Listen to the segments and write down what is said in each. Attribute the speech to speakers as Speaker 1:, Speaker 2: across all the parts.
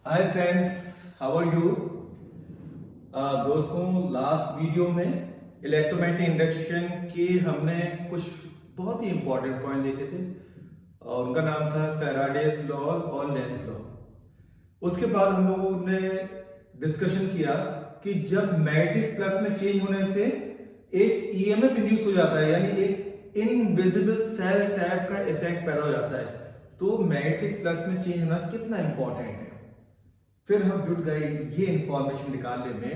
Speaker 1: Hi friends, how are you. दोस्तों, last video में electromagnetic induction के हमने कुछ बहुत ही इंपॉर्टेंट पॉइंट देखे थे। उनका नाम था फैराडेज लॉ और लेंज लॉ। उसके बाद हम लोगों ने डिस्कशन किया कि जब मैग्नेटिक फ्लक्स में चेंज होने से एक ईएमएफ इंड्यूस हो जाता है, यानी एक इनविजिबल सेल टाइप का इफेक्ट पैदा हो जाता है, तो मैग्नेटिक फ्लक्स में चेंज होना कितना इंपॉर्टेंट है। फिर हम जुट गए ये इंफॉर्मेशन निकालने में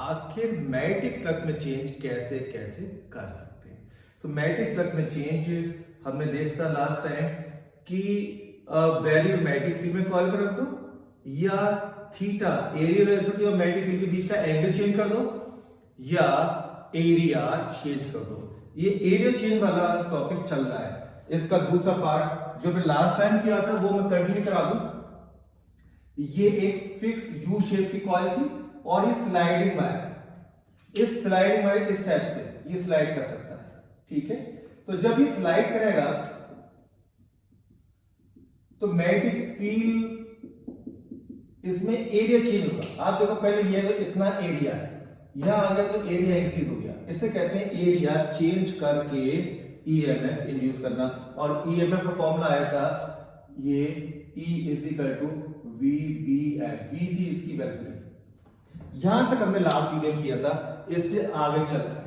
Speaker 1: आखिर मैग्नेटिक फ्लक्स में चेंज कैसे कैसे कर सकते हैं। तो मैग्नेटिक फ्लक्स में चेंज हमने देखा लास्ट टाइम कि वैल्यू मैग्नेटिक फील्ड में कॉल कर रख दो, या थीटा एरिया वेलोसिटी और मैग्नेटिक फील्ड के बीच का एंगल चेंज कर दो, या एरिया चेंज कर दो। ये एरिया चेंज वाला टॉपिक चल रहा है। इसका दूसरा पार्ट जो मैं लास्ट टाइम किया था वो मैं कंटिन्यू करा दूं। ये एक फिक्स यू शेप की कॉइल थी और ये स्लाइडिंग वायर, इस स्लाइडिंग वायर इस टाइप से ये स्लाइड कर सकता है, ठीक है। तो जब ये स्लाइड करेगा तो मैग्नेटिक फील्ड इसमें एरिया चेंज होगा। आप देखो पहले ये तो इतना एरिया है, यहां आ गया तो एरिया इंक्रीज हो गया। इसे कहते हैं एरिया चेंज करके ईएमएफ इंड्यूस करना। और ईएमएफ का फॉर्मूला आया था ये E is equal to VBF। V थी इसकी वैल्यू। यहां तक हमने लास्ट वीडियो में किया था, इससे आगे चल रहे हैं।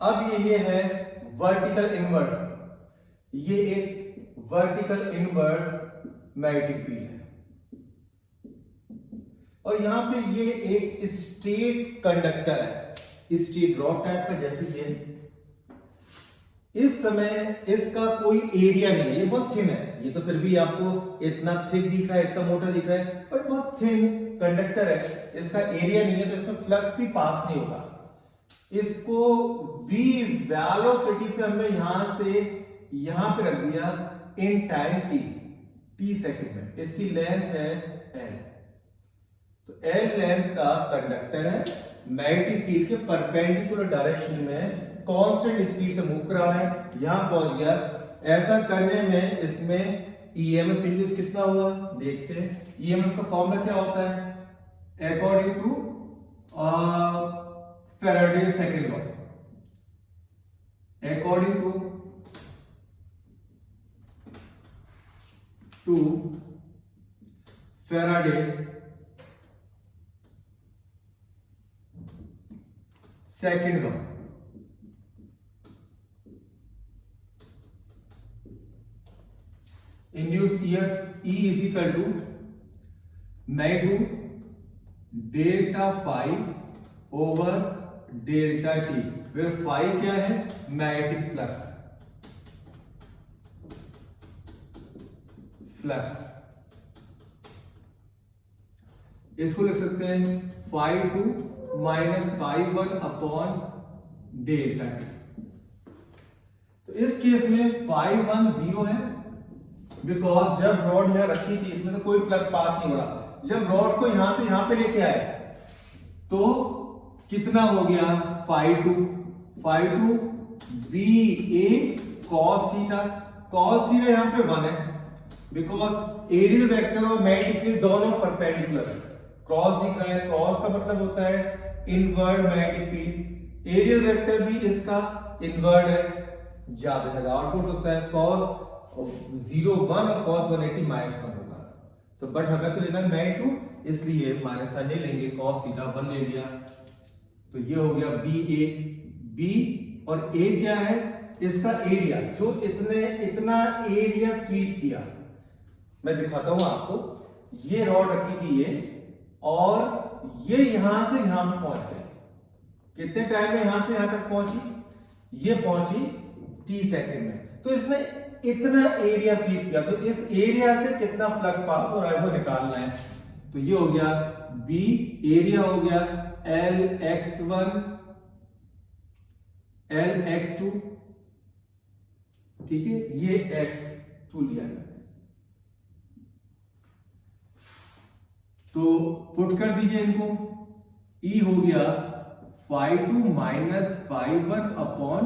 Speaker 1: अब ये है वर्टिकल इनवर्ड। ये एक वर्टिकल इनवर्ड मैग्नेटिक फील्ड है और यहां पे ये एक स्ट्रेट कंडक्टर है, स्ट्रेट रॉड टाइप का, जैसे ये। इस समय इसका कोई एरिया नहीं है, ये बहुत थिन है। ये तो फिर भी आपको इतना थिक दिख रहा है, इतना मोटा दिख रहा है, बट बहुत थिन कंडक्टर है। इसका एरिया नहीं है तो इसमें फ्लक्स भी पास नहीं होगा। इसको v वेलोसिटी से हमने यहां से यहां पे रख दिया इन टाइम t सेकंड में। इसकी लेंथ है l। तो l लेंथ का कंडक्टर है, मैग्नेटिक फील्ड के परपेंडिकुलर डायरेक्शन में कांस्टेंट स्पीड से मूव करा रहा है, यहां पहुंच गया। ऐसा करने में इसमें ईएमएफ इंड्यूस कितना हुआ देखते हैं। ईएमएफ का फॉर्मूला क्या होता है according to Faraday second law. According to Faraday second law, induce E is equal to magnitude delta phi over delta T, where phi क्या है मैग्नेटिक फ्लक्स। इसको लिख सकते हैं phi two minus phi one upon delta T. तो इस case में phi one 0 है, बिकॉज जब रॉड यहां रखी थी इसमें से कोई फ्लक्स पास नहीं हो रहा। जब रॉड को यहां से यहां पे लेके आए तो कितना हो गया phi two B A cos theta. Cos theta यहां पे 1 है, बिकॉज एरियल वेक्टर और मैग्नेटिक फील्ड दोनों परपेंडिकुलर है। क्रॉस दिख रहा है, क्रॉस का मतलब होता है inward magnetic field. Areal vector भी इसका इनवर्ड है, ज्यादा से ज्यादा आउटपुट होता है कॉस 0 1 और cos 180 -1 होगा। तो बट हमें तो लेना है मैग्नीट्यूड, इसलिए माइनस साइन नहीं लेंगे, cos थीटा 1 ले लिया। तो ये हो गया बी और ए क्या है इसका एरिया, जो इतना एरिया स्वीप किया। मैं दिखाता हूं आपको। ये रॉड रखी थी ये, और ये यहां से यहां पे पहुंच गई। कितने टाइम में यहां से यहां तक पहुंची? ये पहुंची t सेकंड में। तो इसने इतना एरिया स्वीप किया, तो इस एरिया से कितना फ्लक्स पास हो रहा है वो निकालना है। तो ये हो गया बी, एरिया हो गया Lx1 Lx2, ठीक है, ये x2 लिया है। तो पुट कर दीजिए इनको। E हो गया phi two minus phi one upon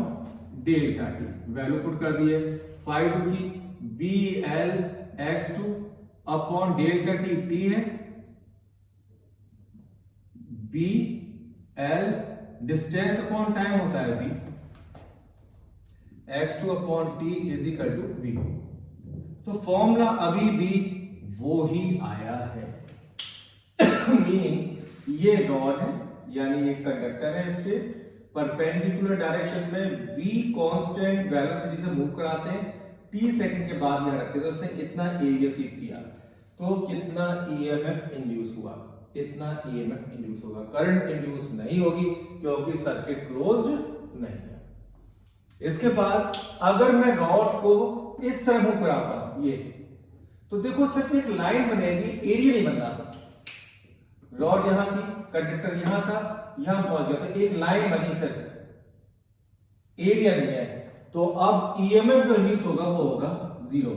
Speaker 1: delta T, value put कर दिए फाई 2 की B L X 2 upon delta T, T है B L distance upon time होता है B, x2 upon T is equal to B. तो formula अभी भी वो ही आया है मीनिंग ये रॉड है यानी ये कंडक्टर है, इसके परपेंडिकुलर डायरेक्शन में v कांस्टेंट वेलोसिटी से मूव कराते हैं, t सेकंड के बाद यहां रखते हैं। तो उसने इतना एरिया सीव किया, तो कितना ईएमएफ इंड्यूस हुआ, इतना ईएमएफ इंड्यूस होगा। करंट इंड्यूस नहीं होगी क्योंकि सर्किट क्लोज्ड नहीं है। इसके बाद अगर मैं रॉड को इस तरह मूव कराता हूं ये, तो देखो सिर्फ एक लाइन बनेगी, एरिया नहीं बनना। रॉड यहां थी, कंडक्टर यहां था, यहां पहुंच गया, तो एक लाइन बनी, सिर्फ एरिया नहीं है। तो अब ईएमएफ जो इंड्यूस होगा वो होगा जीरो।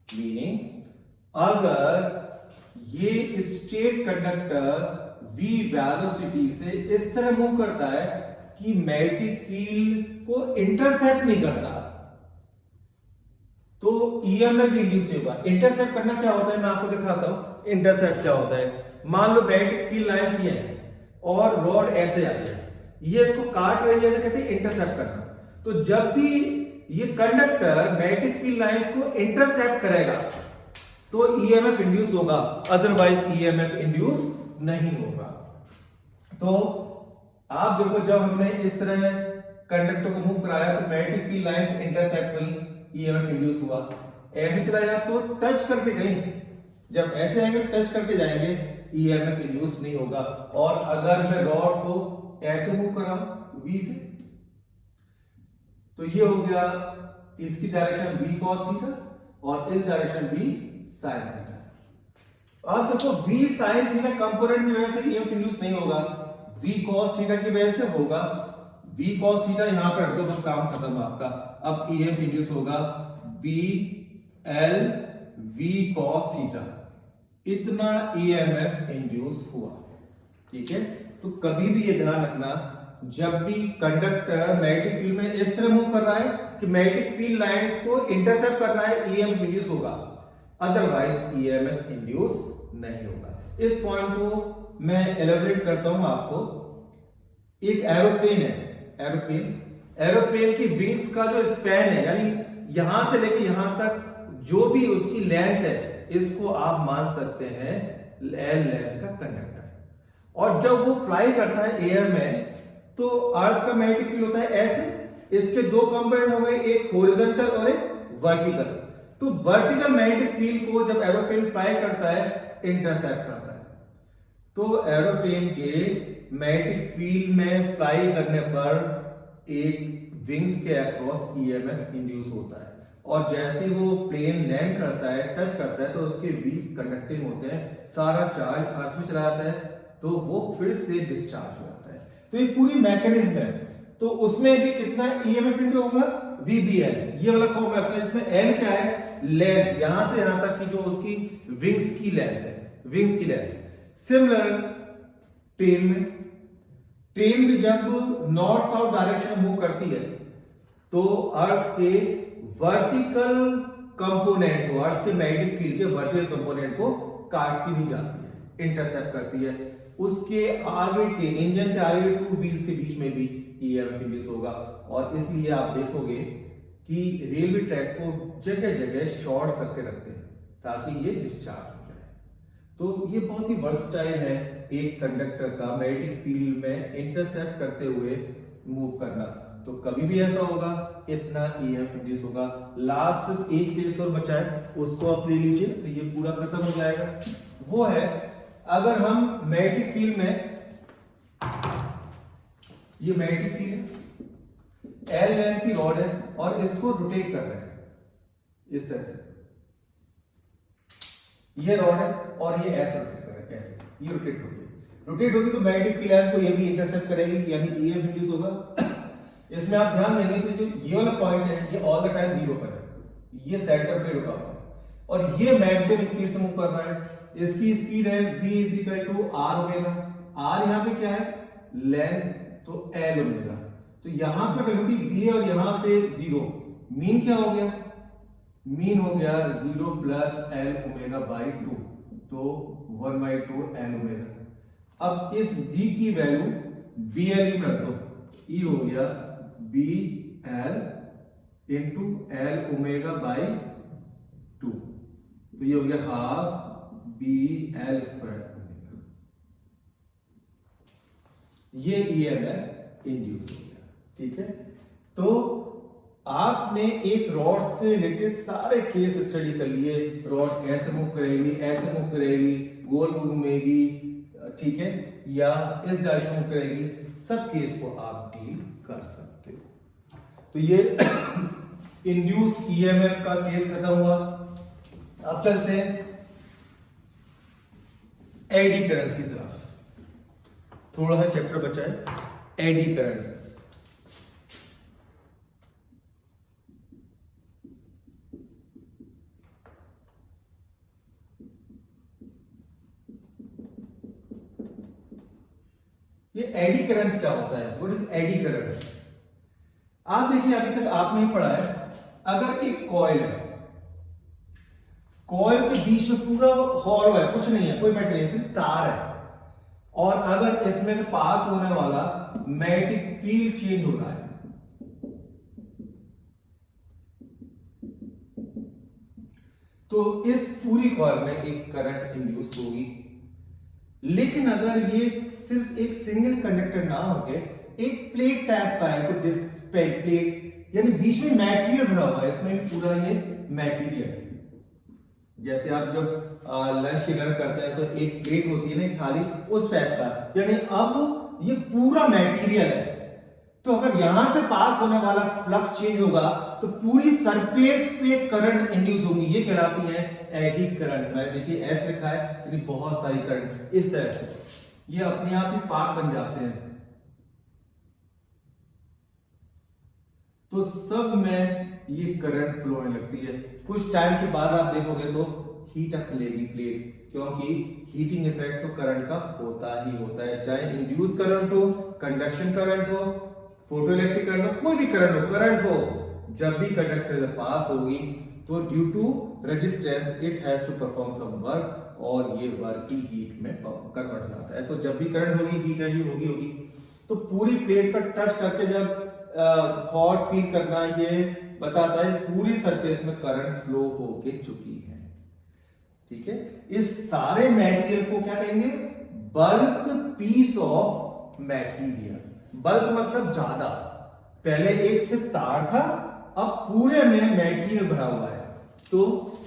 Speaker 1: मीनिंग अगर ये स्ट्रेट कंडक्टर v वेलोसिटी से इस तरह मूव करता है कि मैग्नेटिक फील्ड को इंटरसेप्ट नहीं करता, तो ईएमएफ भी इंड्यूस नहीं होगा। इंटरसेप्ट करना क्या होता है मैं आपको दिखाता हूं। इंटरसेप्ट क्या होता है, मान लो मैग्नेटिक फील्ड लाइंस ये है और रॉड ऐसे आ रही है, ये इसको काट रही है, ऐसे कहते हैं इंटरसेप्ट करना। तो जब भी ये कंडक्टर मैग्नेटिक फील्ड लाइंस को इंटरसेप्ट करेगा तो ईएमएफ इंड्यूस होगा, अदरवाइज ईएमएफ इंड्यूस नहीं होगा। तो आप देखो जब हमने इस तरह कंडक्टर को मूव कराया तो मैग्नेटिक फील्ड लाइंस इंटरसेप्ट हुई, ईएमएफ इंड्यूस हुआ। ऐसे चला जाए तो टच करके गई, जब ऐसे आएंगे टच करके जाएंगे, ईएमएफ इंड्यूस नहीं होगा। और अगर मैं रॉड को ऐसे मूव कराऊं v से, तो ये हो गया इसकी डायरेक्शन v cos थीटा और इस डायरेक्शन v sin थीटा। अब देखो v sin थीटा कंपोनेंट की वजह से ईएमएफ इंड्यूस नहीं होगा, v cos थीटा की वजह से होगा। v cos थीटा यहां पर रख दो, बस काम खत्म आपका। अब ईएमएफ इंड्यूस होगा b l v cos theta, इतना ईएमएफ इंड्यूस हुआ। ठीक है, तो कभी भी ये ध्यान रखना, जब भी कंडक्टर मैग्नेटिक फील्ड में इस तरह मूव कर रहा है कि मैग्नेटिक फील्ड लाइंस को इंटरसेप्ट कर रहा है, ईएमएफ इंड्यूस होगा, अदरवाइज ईएमएफ इंड्यूस नहीं होगा। इस पॉइंट को मैं एलैबोरेट करता हूं आपको। एक एरोप्लेन है, एरोप्लेन की विंग्स का जो स्पैन है, यानी यहां से लेके यहां तक जो भी उसकी लेंथ है, इसको आप मान सकते हैं एल लेंथ का कंडक्टर। और जब वो फ्लाई करता है एयर में, तो अर्थ का मैग्नेटिक फील्ड होता है ऐसे, इसके दो कंपोनेंट हो गए, एक हॉरिजॉन्टल और एक वर्टिकल। तो वर्टिकल मैग्नेटिक फील्ड को जब एरोप्लेन फ्लाई करता है इंटरसेप्ट करता है, तो एरोप्लेन के मैग्नेटिक फील्ड में फ्लाई करने पर एक विंग्स के अक्रॉस ईएमएफ इंड्यूस होता है। और जैसे वो प्लेन लैंड करता है, टच करता है, तो उसके व्हील्स कंडक्टिंग होते हैं, सारा चार्ज अर्थ में चला जाता है, तो वो फिर से डिस्चार्ज हो जाता है। तो ये पूरी मैकेनिज्म है। तो उसमें भी कितना ईएमएफ इंड्यूस होगा, VBL, ये वाला फॉर्म है। इसमें L क्या है, लेंथ, यहां से यहां तक की जो उसकी विंग्स की लेंथ है, विंग्स की लेंथ। सिमिलर ट्रेन भी जब नॉर्थ साउथ डायरेक्शन मूव करती है, तो अर्थ के वर्टिकल कंपोनेंट को, अर्थ के मैग्नेटिक फील्ड के वर्टिकल कंपोनेंट को काटती हुई जाती है, इंटरसेप्ट करती है। उसके आगे के इंजन के आगे टू व्हील्स के बीच में भी ईएमएफ इंड्यूस होगा। और इसलिए आप देखोगे कि रेलवे ट्रैक को जगह जगह शॉर्ट करके रखते हैं ताकि ये डिस्चार्ज हो जाए। तो ये बहुत ही वर्सटाइल है एक कंडक्टर का मैग्नेटिक फील्ड में इंटरसेप्ट करते हुए मूव करना। तो कभी भी ऐसा होगा, इतना ईएमएफ इंड्यूस होगा। लास्ट सिर्फ एक केस और बचा है, उसको आप ले लीजिए तो ये पूरा खत्म हो जाएगा। वो है अगर हम मैग्नेटिक फील्ड में, ये मैग्नेटिक फील्ड है, एल लेंथ की रॉड है और इसको रोटेट कर रहे हैं इस तरह से, ये रॉड है और ये ऐसे रोटेट कर रहा है, कैसे ये रोटेट होगी तो मैग्नेटिक फील्ड लाइंस को ये भी इंटरसेप्ट करेगी, यानी ईएमएफ इंड्यूस होगा। इसमें आप ध्यान देंगे तो जो ये वाला पॉइंट है ये ऑल द टाइम जीरो पर है, ये सेंटर पे रुका हुआ है और ये मैक्सिमम स्पीड से मूव कर रहा है। इसकी स्पीड है v = r ओमेगा। r यहाँ पे क्या है, लेंथ, तो l ओमेगा। तो यहां पे वेलोसिटी v है और यहां पे 0, मीन क्या हो गया, मीन हो गया 0 प्लस एल ओमेगा बाई 2, तो 1/2 एल ओमेगा। अब इस v की वैल्यू बी एल में रख दो, e हो गया B L into L omega by 2, तो ये हो गया हाफ बी एल स्क्वायर। ये ईएमएफ इंड्यूस हो गया, ठीक है। तो आपने एक रॉड से रिलेटेड सारे केस स्टडी कर लिए, रॉड ऐसे मूव करेगी, ऐसे मूव करेगी, गोल घूमेगी, ठीक है, या इस डायरेक्शन में करेगी, सब केस को आप डील कर सकते हो। तो ये इंड्यूस ईएमएफ का केस खत्म हुआ। अब चलते हैं एडी करंट्स की तरफ, थोड़ा सा चैप्टर बचा है, एडी करंट्स। ये एडी करंट्स क्या होता है, व्हाट इज एडी करंट्स? आप देखिए, अभी तक आपने पढ़ा है, अगर एक कॉइल है, कॉइल के बीच में पूरा हॉलो है, कुछ नहीं है, कोई मेटेरियल, सिर्फ तार है, और अगर इसमें से पास होने वाला मैग्नेटिक फील्ड चेंज हो रहा है, तो इस पूरी कॉइल में एक करंट इंड्यूस होगी। लेकिन अगर ये सिर्फ एक सिंगल कंडक्टर ना होके एक प्लेट टाइप का है, कोई डिस्क प्लेट, यानी बीच में मटेरियल भरा हुआ है, इसमें पूरा ये मटेरियल है। जैसे आप जब लंच डिनर करते हैं तो एक प्लेट होती है ना, एक थाली, उस टाइप का, यानी अब ये पूरा मटेरियल है। तो अगर यहां से पास होने वाला फ्लक्स चेंज होगा तो पूरी सरफेस पे करंट इंड्यूस होगी, ये कहलाती है एडी करंट्स। मैंने देखिए ऐसे लिखा है, यानी बहुत सारी करंट इस तरह से, ये अपने आप ही पाथ बन जाते हैं। तो सब में ये करंट फ्लो होने लगती है। कुछ टाइम के बाद आप देखोगे तो हीट अप लेगी प्लेट, क्योंकि हीटिंग इफेक्ट तो करंट का होता ही होता है, चाहे इंड्यूस करंट हो, कंडक्शन करंट हो, फोटोइलेक्ट्रिक करंट हो, कोई भी करंट हो, जब भी कंडक्टर से पास होगी तो due to resistance it has to perform some work, और ये वर्क की हीट में कन्वर्ट हो जाता है। तो जब भी करंट होगी, हीट एनर्जी होगी। तो पूरी प्लेट का टच करके जब हॉट फील करना, ये बताता है पूरी सरफेस में करंट फ्लो होके चुकी है, ठीक है। इस सारे मटेरियल को क्या कहेंगे, bulk piece of material. Bulk मतलब ज्यादा, पहले एक सिर्फ तार था, अब पूरे में मटेरियल भरा हुआ है। तो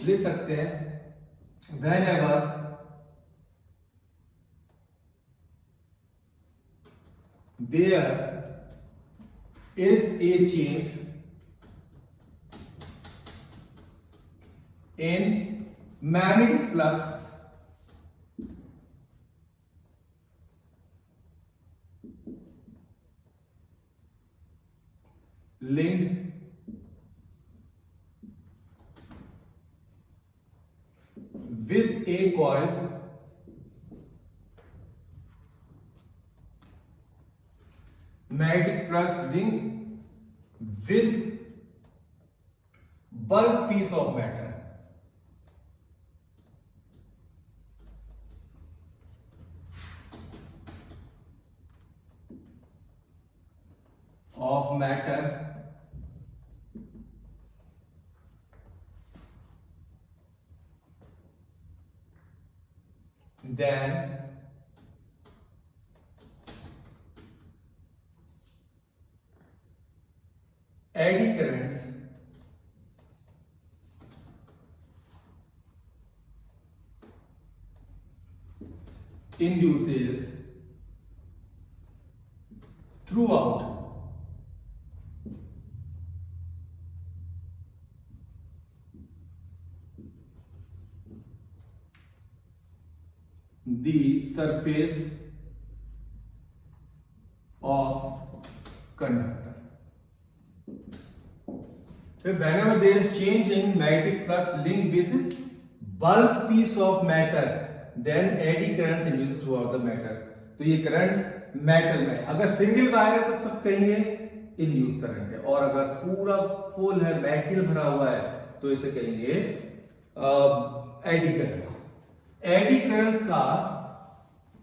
Speaker 1: लिख सकते हैं whenever there is a change in magnetic flux linked with a coil, magnetic flux linked with bulk piece of matter, then eddy currents induces throughout the surface of conductor. So whenever there is change in magnetic flux linked with bulk piece of matter, then eddy currents induced throughout the matter. तो ये current metal में, अगर single wire है तो सब कहेंगे induce current है, और अगर पूरा फुल है, बैटरी भरा हुआ है, तो इसे कहेंगे एडी करंट्स। एडी करंट्स का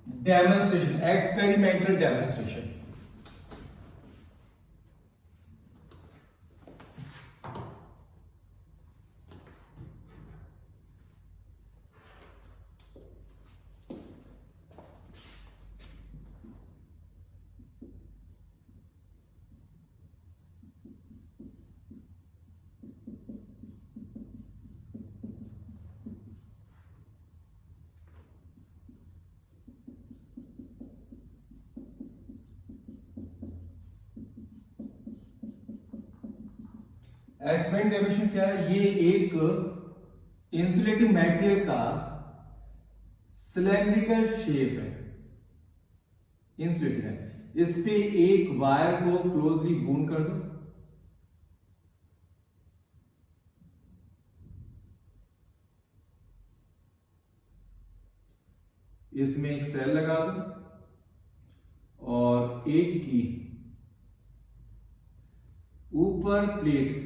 Speaker 1: demonstration, experimental demonstration. Experiment demonstration क्या है? ये एक इंसुलेटिंग मटेरियल का सिलेंड्रिकल शेप है, इंसुलेटिंग है, इस पे एक वायर को क्लोजली वूंड कर दो, इसमें एक सेल लगा दो, और एक की ऊपर प्लेट,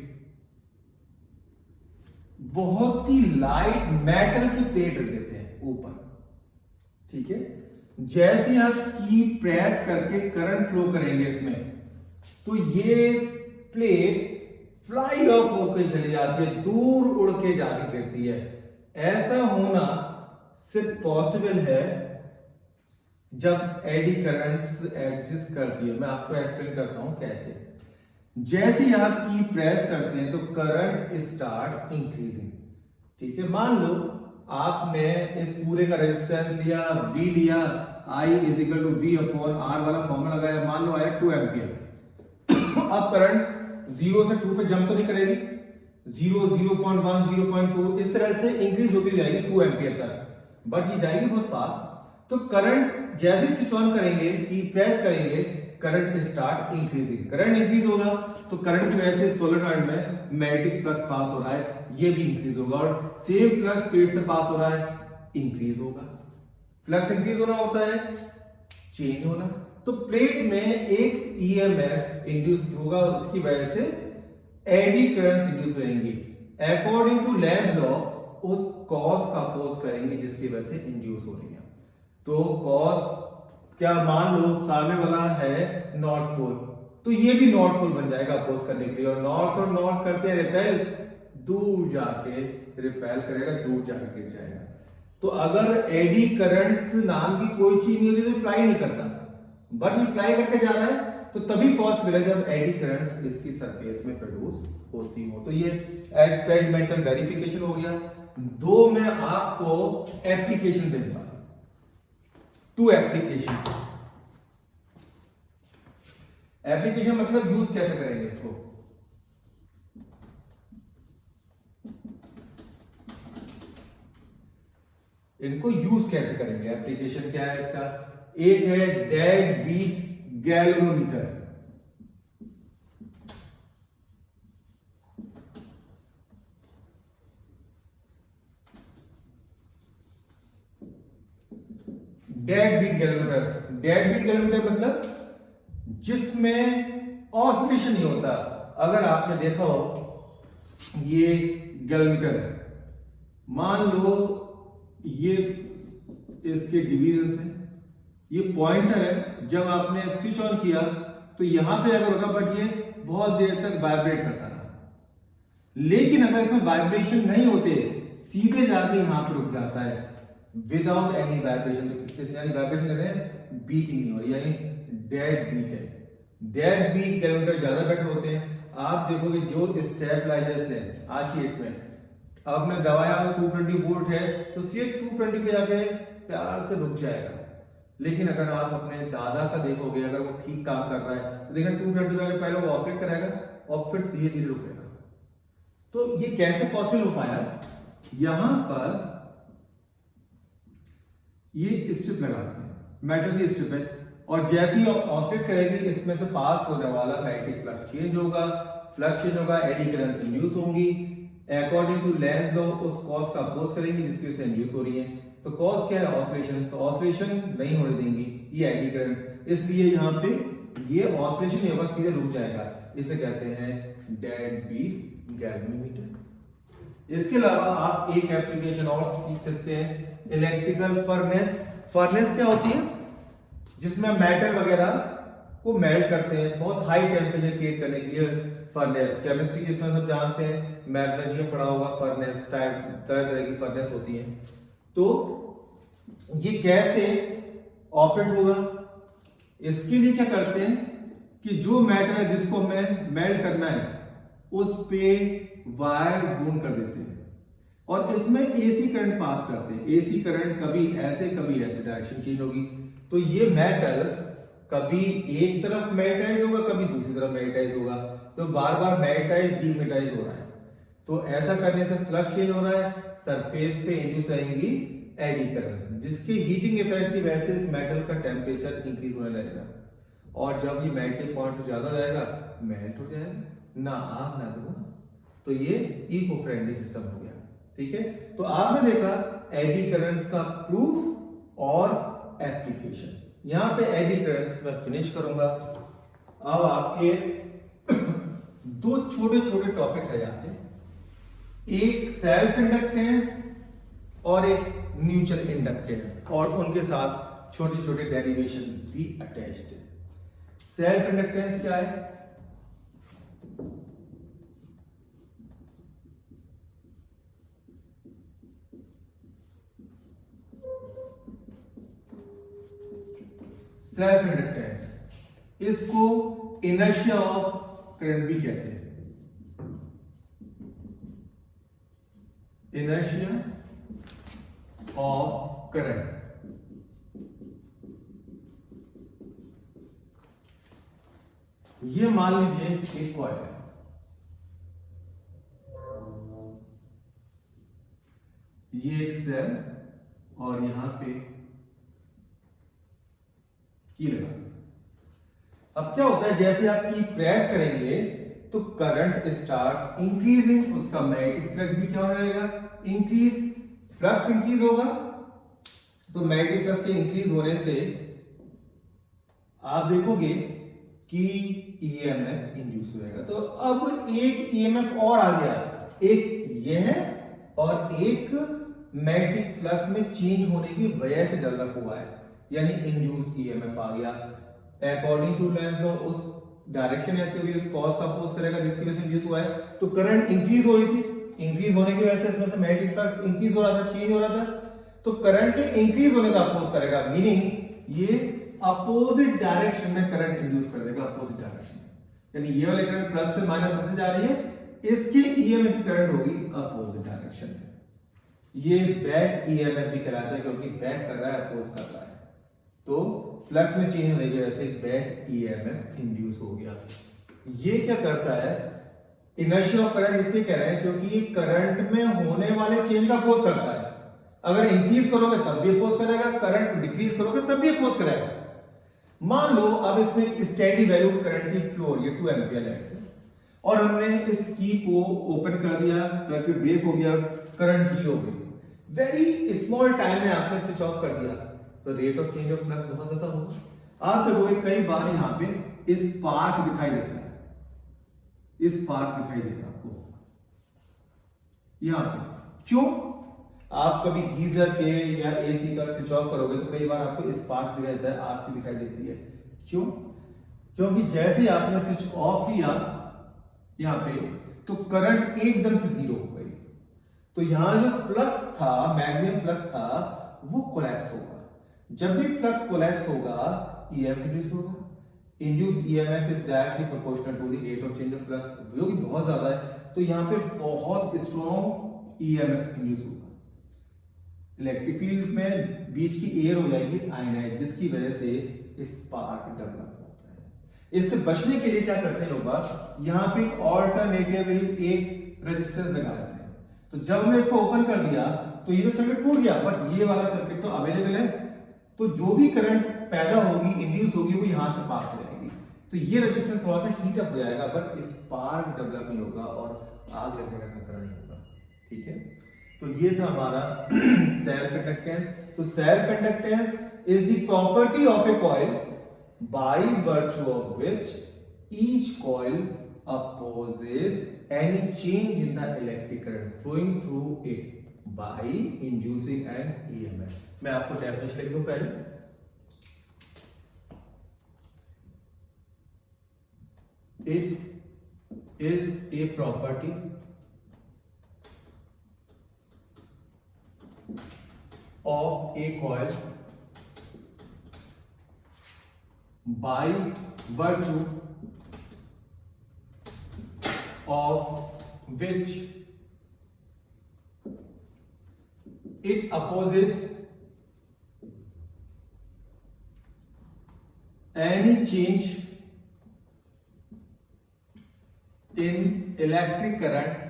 Speaker 1: बहुत ही लाइट मेटल की प्लेट रख देते हैं ऊपर, ठीक है। जैसे आप की प्रेस करके करंट फ्लो करेंगे इसमें, तो ये प्लेट फ्लाई ऑफ होकर चली जाती है, दूर उड़ के जाके गिरती है। ऐसा होना सिर्फ पॉसिबल है जब एडी करंट्स एग्जिस्ट करती है। मैं आपको एक्सप्लेन करता हूं कैसे। जैसे ही आप की प्रेस करते हैं तो करंट स्टार्ट इंक्रीजिंग, ठीक है। मान लो आपने इस पूरे का रेजिस्टेंस लिया, V लिया, I is equal to V upon R वाला फॉर्मूला लगाया, मान लो आया 2 एम्पियर। अब करंट 0 से 2 पे जंप तो नहीं करेगी, 0, 0.1, 0.2 इस तरह से इंक्रीज होती जाएगी 2 एम्पियर तक, बट ये जाएगी बहुत फास्ट। तो करंट जैसे स्विच ऑन करेंगे, की प्रेस करेंगे, current start increasing. Current increase होगा तो करंट की वजह से सोलेनॉइड में मैग्नेटिक फ्लक्स पास हो रहा है, ये भी इंक्रीज होगा, और सेम फ्लक्स प्लेट से पास हो रहा है, इंक्रीज होगा। फ्लक्स इंक्रीज होना होता है चेंज होना, तो प्लेट में एक ईएमएफ इंड्यूस होगा, उसकी वजह से एडी करंट्स इंड्यूस होंगी। अकॉर्डिंग टू लेंज लॉ उस कॉस का अपोज करेंगे जिसकी वजह से इंड्यूस हो रही है। तो कॉस क्या, मान लो सामने वाला है नॉर्थ पोल, तो ये भी नॉर्थ पोल बन जाएगा अपोज करने के लिए, और नॉर्थ करते हैं रिपेल, दूर जाके रिपेल करेगा, दूर जाके गिर जाएगा। तो अगर एडी करंट्स नाम की कोई चीज नहीं होती तो फ्लाई नहीं करता, बट ये फ्लाई करके जा रहा है, तो तभी पॉसिबल है जब एडी करंट्स इसकी सरफेस में प्रोड्यूस होती हो। तो ये एक्सपेरिमेंटल वेरिफिकेशन हो गया। दो मैं आपको एप्लीकेशन दूंगा, 2 एप्लीकेशन। एप्लीकेशन मतलब यूज कैसे करेंगे इसको। इनको यूज कैसे करेंगे, एप्लीकेशन क्या है इसका। एक है dead beat galvanometer, dead beat galvanometer मतलब जिसमें ऑसिलेशन नहीं होता। अगर आपने देखा हो, ये गैल्वेनोमीटर है, मान लो ये इसके डिवीजन है, ये पॉइंटर है, जब आपने स्विच ऑन किया तो यहां पे अगर होगा, बट ये बहुत देर तक वाइब्रेट करता रहा। लेकिन अगर इसमें वाइब्रेशन नहीं होते, सीधे जाके यहां पे रुक जाता है विदाउट एनी वाइब्रेशन। तो यानी वाइब्रेशन कहते हैं बीटिंग नहीं हो रही, यानी डेड बीट है। डेड बीट गैल्वेनोमीटर ज्यादा बेटर होते हैं। आप देखोगे जो स्टेबलाइजर्स है आज की डेट में, अब मैं दबाया 220 वोल्ट है तो सिर्फ 220 पे जाके प्यार से रुक जाएगा। लेकिन अगर आप अपने दादा का देखोगे, अगर वो ठीक काम कर रहा है तो देखना 220 पे पहले वो ऑसिलेट करेगा और फिर धीरे धीरे रुकेगा। तो ये कैसे पॉसिबल हो पाया, यहां पर ये स्ट्रिप लगाते हैं, मेटल की स्ट्रिप है, और जैसे ही ऑसिलेट करेगी इसमें से पास होने वाला मैग्नेटिक फ्लक्स चेंज होगा, एडी करंट्स इंड्यूस होंगी। अकॉर्डिंग टू लेंज लॉ उस कॉस का अपोज करेंगे जिसकी वजह से इंड्यूस हो रही है। तो कॉस क्या है, ऑसिलेशन, तो ऑसिलेशन नहीं होने देंगी ये एडी करंट, इसलिए यहाँ पे ये ऑसिलेशन नहीं होगा, सीधे रुक जाएगा। इसे कहते हैं डेड बीट गैल्वेनोमीटर। इसके अलावा आप एक एप्लीकेशन और सीख सकते हैं, इलेक्ट्रिकल फर्नेस। फर्नेस क्या होती है? जिसमें मेटल वगैरह को मेल्ट करते हैं, बहुत हाई टेम्परेचर क्रिएट करने के लिए फर्नेस। केमिस्ट्री जिसमें सब जानते हैं, मेटलर्जी में पढ़ा होगा, फर्नेस टाइप तरह तरह की फर्नेस होती हैं। तो ये कैसे ऑपरेट होगा? इसके लिए क्या करते हैं कि जो मेटल है जिसको हमें मेल्ट करना है उस पे वायर वूंड कर देते हैं और इसमें एसी करंट पास करते हैं। एसी करंट कभी ऐसे डायरेक्शन चेंज होगी, तो ये मेटल कभी एक तरफ मैग्नेटाइज होगा, कभी दूसरी तरफ मैग्नेटाइज होगा, तो बार बार मैग्नेटाइज डीमैग्नेटाइज हो रहा है। तो ऐसा करने से फ्लक्स चेंज हो रहा है, सरफेस पे इंड्यूस आएंगी एडी करंट, जिसके हीटिंग इफेक्ट की वजह से इस मेटल का टेम्परेचर इंक्रीज होने लगेगा और जब ये मेल्टिंग पॉइंट से ज्यादा हो जाएगा मेल्ट हो जाएगा, ना आग ना धुआं। तो ये इको फ्रेंडली सिस्टम हो गया। ठीक है, तो आपने देखा एडी करंट्स का प्रूफ और एप्लीकेशन। यहां पे एडी करंट्स मैं फिनिश करूंगा। अब आपके दो छोटे छोटे टॉपिक रह जाते हैं, एक सेल्फ इंडक्टेंस और एक म्यूचुअल इंडक्टेंस, और उनके साथ छोटे छोटे डेरिवेशन भी अटैच्ड है। सेल्फ इंडक्टेंस क्या है? सेल्फ इंडक्टेंस, इसको इनर्शिया ऑफ करंट भी कहते हैं। Inertia of current. ये मान लीजिए एक कॉइल है, ये एक सेल और यहां पे की लगा। अब क्या होता है, जैसे आप की प्रेस करेंगे तो करंट स्टार्ट्स इंक्रीजिंग, उसका मैग्नेटिक फ्लक्स भी क्या होने लगेगा? इंक्रीज। फ्लक्स इंक्रीज होगा तो मैग्नेटिक फ्लक्स के इंक्रीज होने से आप देखोगे कि ईएमएफ इंड्यूस हो जाएगा। तो अब एक ईएमएफ और आ गया, एक ये है और एक मैग्नेटिक फ्लक्स में चेंज होने की वजह से डेवलप हुआ है, यानी इंड्यूस ईएमएफ आ गया। अकॉर्डिंग टू लेंस लॉ उस डायरेक्शन ऐसे हुई, उस कॉज का अपोज करेगा जिसकी वजह से इंड्यूस हुआ है। तो करंट इंक्रीज हो रही थी, इंक्रीज होने की वजह से इसमें से मैग्नेटिक फ्लक्स इंक्रीज हो रहा था, चेंज हो रहा था, तो करंट के इंक्रीज होने का अपोज करेगा, मीनिंग ये अपोजिट डायरेक्शन में करंट इंड्यूस कर देगा, अपोजिट डायरेक्शन। यानी ये वाले करंट प्लस से माइनस से जा रही है, इसकी ईएमएफ करंट होगी अपोजिट डायरेक्शन में। ये बैक ईएमएफ भी कहलाता है क्योंकि बैक कर रहा है, अपोज कर रहा है। तो फ्लक्स में चेंज होने की वजह से बैक ईएमएफ इंड्यूस हो गया। ये क्या करता है? इनर्शिया ऑफ करंट इसलिए कह रहे हैं क्योंकि ये करंट में होने वाले चेंज का अपोज करता है। अगर इंक्रीज करोगे तब भी अपोज करेगा, करंट डिक्रीज करोगे तब भी अपोज करेगा। मान लो अब इसमें स्टेडी वैल्यू करंट की फ्लो, ये 2 एम्पियर लेट्स से, और हमने इस की को ओपन कर दिया, सर्किट ब्रेक हो गया, करंट जी हो गई, वेरी स्मॉल टाइम में आपने स्विच ऑफ कर दिया, तो rate of change of flux बहुत ज्यादा होगा। आप देखोगे कई बार यहाँ पे स्पार्क दिखाई देता है, स्पार्क दिखाई देगा आपको यहाँ पे। क्यों? आप कभी गीजर के या एसी का स्विच ऑफ करोगे तो कई बार आपको स्पार्क दिखाई देता है, आग सी दिखाई देती है। क्यों? क्योंकि जैसे ही आपने स्विच ऑफ किया यहाँ पे, तो करंट एकदम से जीरो हो गई, तो यहां जो फ्लक्स था, मैक्सिमम फ्लक्स था, वो कोलैप्स होगा। जब भी फ्लक्स कोलैप्स होगा, ईएमएफ इंड्यूस होगा। Induce EMF is directly proportional to the rate of change of flux, जो कि बहुत ज्यादा है, तो यहां पे बहुत स्ट्रॉन्ग ईएमएफ इंड्यूस होगा। इलेक्ट्रिक फील्ड में बीच की एयर हो जाएगी आयनाइज, जिसकी वजह से स्पार्क डेवलप होता है। इससे बचने के लिए क्या करते हैं लोग, यहाँ पे ऑल्टरनेटिव एक रेजिस्टेंस लगा देते हैं। तो जब हमने इसको ओपन कर दिया तो ये तो सर्किट टूट गया, बट ये वाला सर्किट तो अवेलेबल है, तो जो भी करंट पैदा होगी, इंड्यूस होगी, वो यहां से पास हो जाएगी। तो ये रेजिस्टेंस थोड़ा सा हीट अप हो जाएगा, बट स्पार्क डेवलप नहीं होगा और आग लगने का खतरा नहीं होगा। ठीक है, तो ये था हमारा सेल्फ इंडक्टेंस। तो self inductance is the property of a coil by virtue of which each coil opposes any change in the electric current flowing through it by inducing an EMF. मैं आपको डेफिनेशन लिख दूं पहले. It is a property of a coil by virtue of which it opposes any change in electric current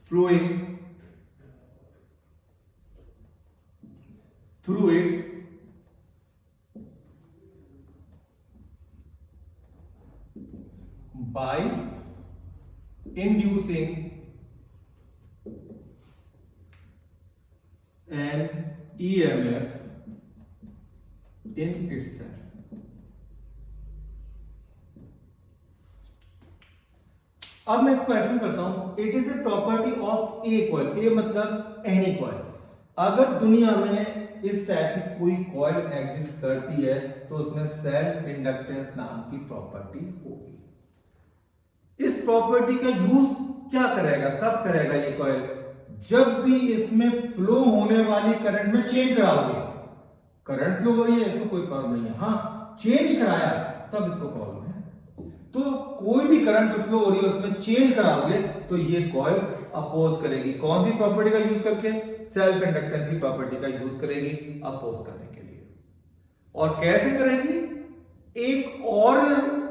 Speaker 1: flowing through it by inducing an EMF in itself. अब मैं इसको ऐसे करता हूं, it is a property of a coil. A मतलब any coil. अगर दुनिया में इस टाइप की कोई कॉइल एग्जिस्ट करती है तो उसमें सेल्फ इंडक्टेंस नाम की प्रॉपर्टी होगी. इस प्रॉपर्टी का यूज क्या करेगा, कब करेगा ये कॉइल? जब भी इसमें फ्लो होने वाली करंट में चेंज कराओगे. करंट फ्लो हो रही है, इसको कोई प्रॉब्लम नहीं है. हाँ, चेंज कराया तब इसको प्रॉब्लम है. तो कोई भी करंट जो फ्लो हो रही है उसमें चेंज कराओगे तो ये कॉइल अपोज करेगी. कौन सी प्रॉपर्टी का यूज करके? सेल्फ इंडक्टेंस की प्रॉपर्टी का यूज करेगी अपोज करने के लिए. और कैसे करेगी? एक और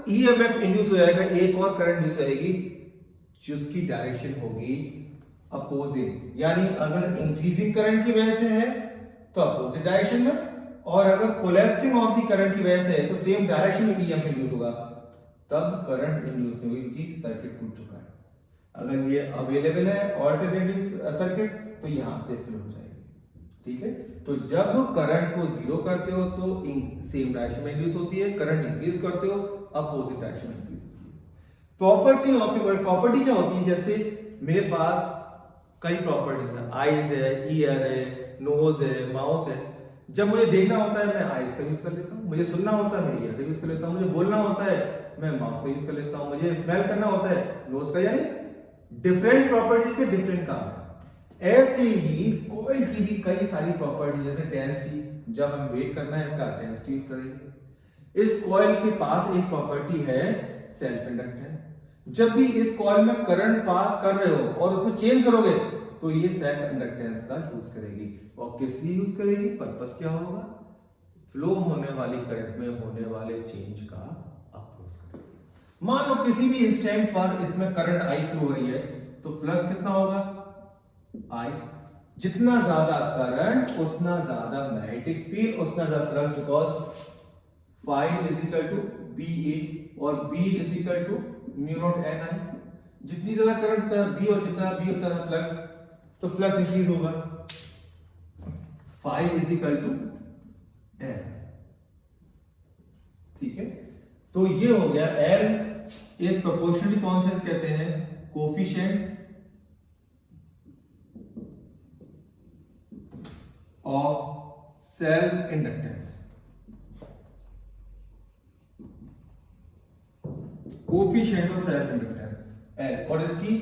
Speaker 1: ईएमएफ इंड्यूस हो जाएगा, एक और करंट इंड्यूस होगी जिसकी डायरेक्शन होगी अपोजिंग. यानी अगर इंक्रीजिंग करंट की वजह से है तो अपोजिट डायरेक्शन में, और अगर कोलैप्सिंग ऑफ द करंट की वजह से है तो सेम डायरेक्शन में ईएमएफ इंड्यूस होगा. तब करंट इंड्यूस नहीं होगी क्योंकि सर्किट टूट चुका है. अगर ये अवेलेबल है ऑल्टरनेटिव सर्किट तो यहां से फ्लो हो जाएगी. ठीक है. तो जब करंट को जीरो करते हो तो सेम डायरेक्शन में इंड्यूस होती है, करंट इंक्रीज करते हो अपोजिट डायरेक्शन में इंड्यूस होती है. प्रॉपर्टी ऑफ ए प्रॉपर्टी क्या होती है? जैसे मेरे पास कई प्रॉपर्टीज है, आईज है, ईयर है, नोज है, माउथ है. जब मुझे देखना होता है मैं आईज का यूज कर लेता हूं, मुझे सुनना होता है मैं ईयर का यूज कर लेता हूं, मुझे बोलना होता है मैं माउथ का यूज कर लेता हूं, मुझे स्मेल करना होता है नोज का. यानी डिफरेंट प्रॉपर्टीज के डिफरेंट काम है. ऐसे ही कॉइल की भी कई सारी प्रॉपर्टी, जैसे डेंसिटी. जब हम वेट करना है इसका डेंसिटी यूज करेंगे. इस कॉइल के पास एक प्रॉपर्टी है सेल्फ इंडक्टेंस. जब भी इस कॉइल में करंट पास कर रहे हो और उसमें चेंज करोगे तो ये सेल्फ इंडक्टेंस का यूज करेगी. और किस लिए यूज करेगी? पर्पस क्या होगा? फ्लो होने वाली करंट में होने वाले चेंज का अपोज करेगी. मान लो किसी भी इंस्टेंट पर इसमें करंट आई फ्लो हो रही है तो फ्लक्स कितना होगा? आई. जितना ज्यादा करंट उतना ज्यादा मैग्नेटिक फील्ड, उतना ज्यादा flux, because phi is equal to B A और B is equal to mu not N I. जितनी ज्यादा करंट उतना बी और जितना बी उतना फ्लक्स, तो फ्लक्स इंक्रीज होगा. Phi is equal to N. ठीक है. तो ये हो गया एल. एक प्रोपोर्शनली कॉन्स्टेंट कहते हैं coefficient of self inductance. Coefficient of self inductance L, और इसकी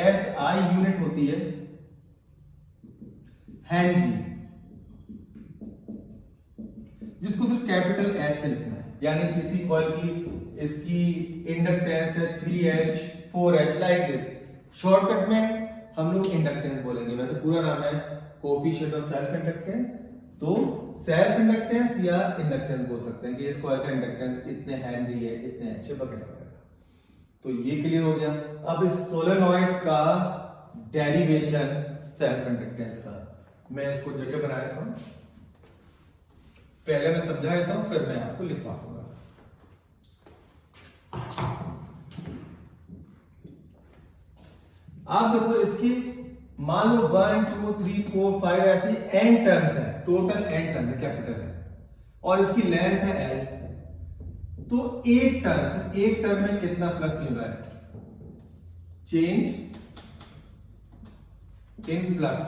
Speaker 1: एस आई यूनिट होती है हेनरी, जिसको सिर्फ कैपिटल एच से लिखना है. यानी किसी कॉइल की इसकी इंडक्टेंस है 3H 4H like this. Shortcut में हम लोग इंडक्टेंस बोलेंगे, वैसे पूरा नाम है कोफिशिएंट ऑफ सेल्फ इंडक्टेंस. तो सेल्फ इंडक्टेंस या इंडक्टेंस बोल सकते हैं कि इस कॉइल का इंडक्टेंस इतने हेनरी है, इतने एच है वगैरह. तो ये क्लियर हो गया. अब इस सोलेनॉइड का डेरिवेशन सेल्फ इंडक्टेंस का मैं इसको जगह बना लेता हूं. पहले मैं समझा देता हूं फिर मैं आपको लिखवा दूंगा. आप देखो इसकी मान लो 1 2 3 4 5 ऐसे n टर्न्स है, टोटल n टर्न है, कैपिटल है, और इसकी लेंथ है l, तो एक टर्न में कितना फ्लक्स चल रहा है? चेंज इन फ्लक्स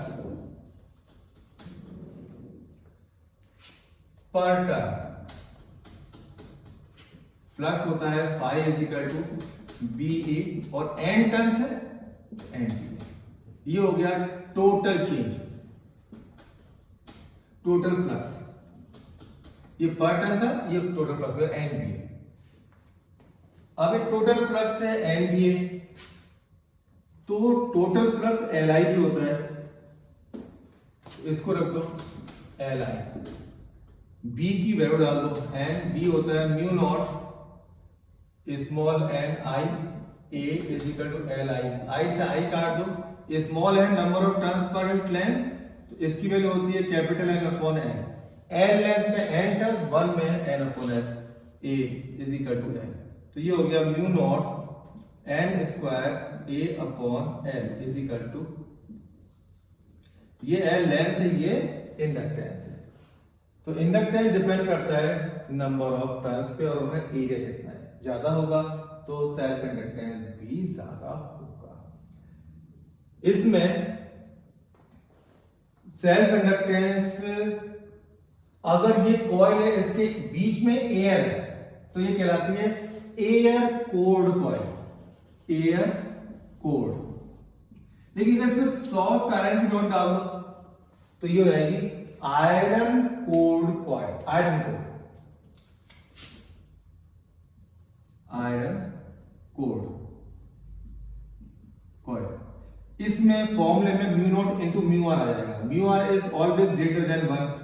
Speaker 1: पर टर्न। फ्लक्स होता है phi is equal to B A, और n टर्न्स है n बी। ये हो गया टोटल चेंज, टोटल फ्लक्स। ये पर टर्न था, ये टोटल फ्लक्स है एन बी ए। अब ये टोटल फ्लक्स है एन बी ए, तो टोटल फ्लक्स एल आई भी होता है, इसको रख दो एल आई, बी की वैल्यू डाल दो, एन बी होता है mu nought small N I A is equal to L I से आई काट दो, स्मॉल है नंबर ऑफ टर्न्स पर यूनिट लेंथ, तो इसकी वैल्यू होती है capital N upon N. N length में एन टर्न्स, 1 में N upon N, A is equal to N. तो ये हो गया mu not N square A upon L is equal to, ये एल लेंथ है, ये इंडक्टेंस है। तो इंडक्टेंस डिपेंड करता है नंबर ऑफ टर्न्स पे और उनका एरिया कितना है, ज्यादा होगा तो सेल्फ इंडक्टेंस भी ज्यादा होगा। इसमें सेल्फ इंडक्टेंस, अगर ये कॉइल है, इसके बीच में एयर है, तो ये कहलाती है air cored coil, air cored. लेकिन इसमें सॉफ्ट आयरन की डॉट डाल दो तो ये हो जाएगी iron cored coil, iron cored, iron cored coil. इसमें फॉर्मूले में mu naught into mu R आ जाएगा, mu R is always greater than 1,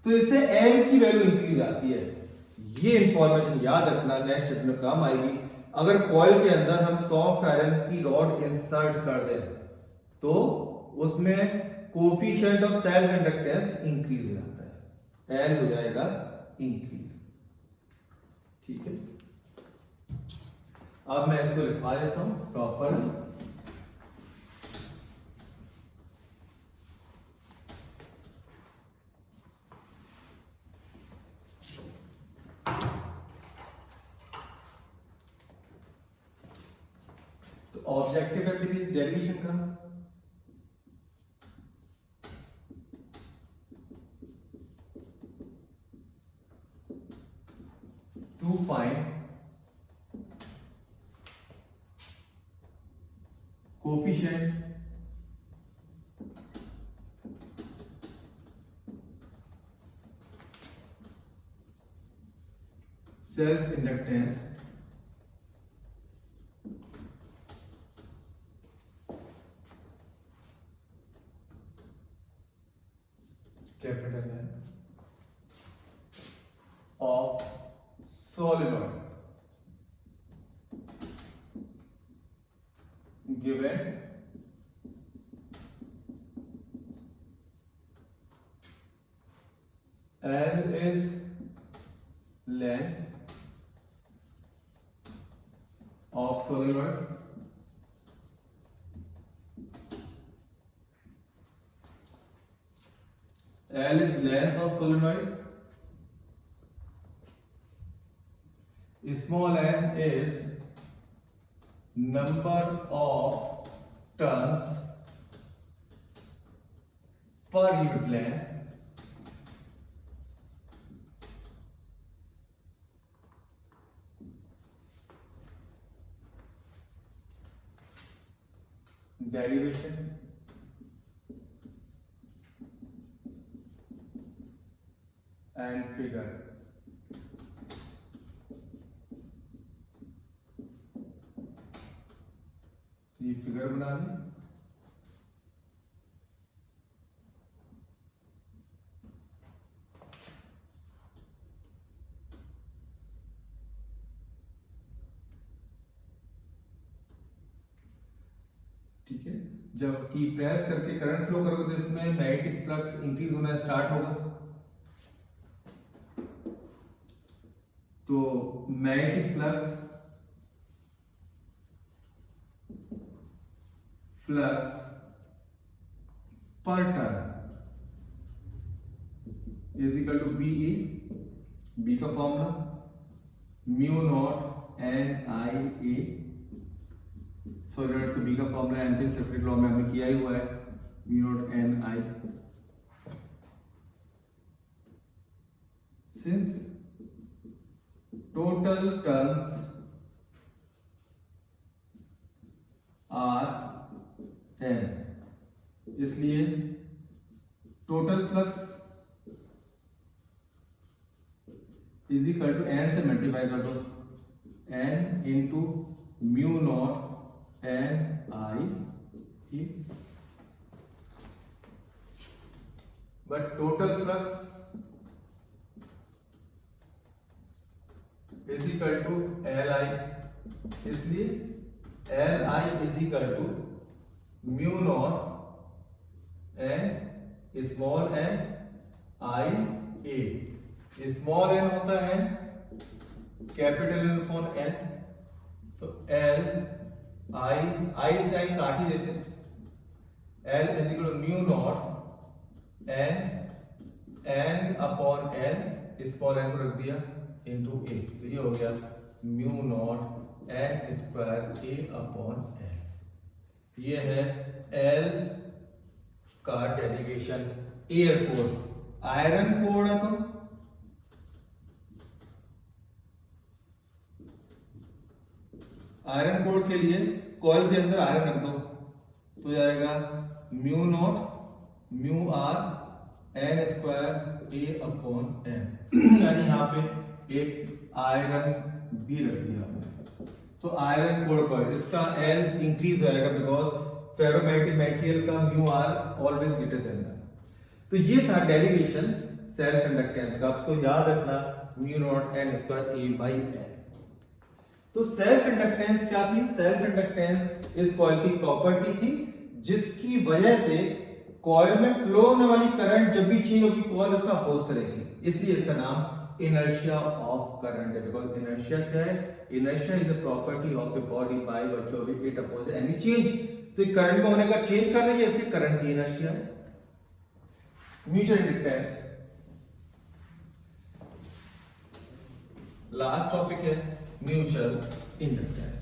Speaker 1: तो इससे एल की वैल्यू इंक्रीज आती है। ये इंफॉर्मेशन याद रखना, नेक्स्ट चैप्टर में काम आएगी। अगर कॉइल के अंदर हम सॉफ्ट आयरन की रॉड इंसर्ट कर दें तो उसमें coefficient of self inductance increase हो जाता है, एल हो जाएगा इंक्रीज। ठीक है, अब मैं इसको लिखवा देता हूं प्रॉपर। ऑब्जेक्टिव है प्लीज डेरिवेशन का, to find coefficient self inductance capital है of solenoid given L is length of solenoid, L is length of solenoid, small n is number of turns per unit length, derivation and figure। ये figure बना दें। ठीक है, जब की press करके current flow करोगे तो इसमें मैग्नेटिक फ्लक्स इंक्रीज होना स्टार्ट होगा, तो मैग्नेटिक फ्लक्स पर turn is equal to B A, B का formula mu not N I A, solid B का फॉर्मूला एम्पियर सेपरेट लॉ में हमने किया ही हुआ है, mu not N I, since total turns are N, इसलिए total flux is equal to N से मल्टीप्लाई कर दो, N into mu not N I E, but total flux is equal to L I, इसलिए L I is equal to mu not N small N I A, small N होता है capital N upon N, तो L I से I काट ही देते हैं, L is equal to mu not N upon N, small N को रख दिया इंटू ए, तो ये हो गया mu not N square A upon L. ये है एल का derivation. Air core, iron core है तो आयरन कोर के लिए कॉइल के अंदर आयरन रख दो तो जाएगा mu nought mu R N square A upon N, यानी यहाँ पे एक आयरन भी रख दिया हमने, तो आयरन कोर कॉइल इसका एल इंक्रीज हो जाएगा बिकॉज फेरोमैग्नेटिक मटेरियल का mu R always greater than N. तो ये था डेरिवेशन सेल्फ इंडक्टेंस का, आपको याद रखना mu not N square A by N. तो सेल्फ इंडक्टेंस क्या थी? सेल्फ इंडक्टेंस इस कॉइल की प्रॉपर्टी थी जिसकी वजह से कॉइल में फ्लो होने वाली करंट जब भी चेंज होगी कॉइल उसका अपोज करेगी, इसलिए इसका नाम इनर्शिया ऑफ करंट है। बिकॉज इनर्शिया क्या है? Inertia is a property of a body by virtue of it oppose any change. तो करंट में होने का चेंज कर रही है इसलिए करंट की इनर्शिया है। म्यूचुअल इंडक्टेंस लास्ट टॉपिक है, म्यूचुअल इंडक्टेंस।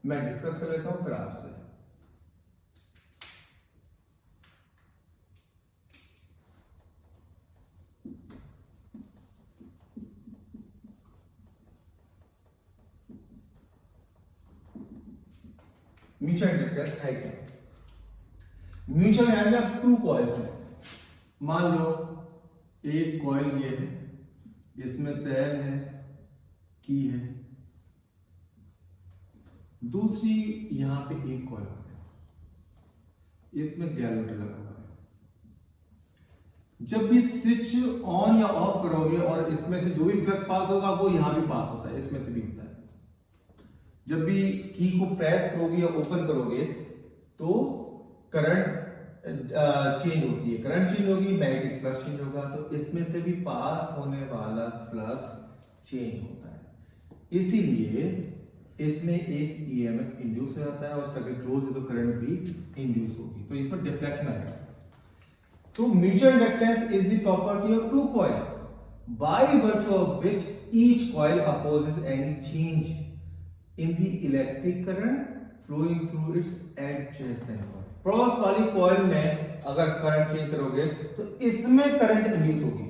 Speaker 1: मैं डिस्कस कर लेता हूं फिर आपसे। म्यूचुअल इंडक्टेंस है क्या? म्यूचुअल यानी आप टू कॉइल्स हैं, मान लो एक कॉइल ये है, इसमें सेल है, की है, दूसरी यहां पे एक कॉइल है, इसमें गैलोमीटर लगा हुआ है। जब भी स्विच ऑन या ऑफ करोगे और इसमें से जो भी फ्लक्स पास होगा वो यहां भी पास होता है, इसमें से भी होता है। जब भी की को प्रेस करोगे या ओपन करोगे तो करंट चेंज होती है, करंट चेंज होगी, मैग्नेटिक फ्लक्स चेंज होगा, तो इसमें से भी पास होने वाला फ्लक्स चेंज होता है। इसीलिए इसमें एक ईएमएफ इंड्यूस हो जाता है और सर्किट क्लोज है तो करंट भी इंड्यूस होगी, तो इसमें डिफ्लेक्शन आएगा। तो mutual inductance is the property of two coil by virtue of which each coil opposes any change in the electric current flowing through its adjacent coil। Cross वाली coil में अगर current change करोगे तो इसमें current induce होगी।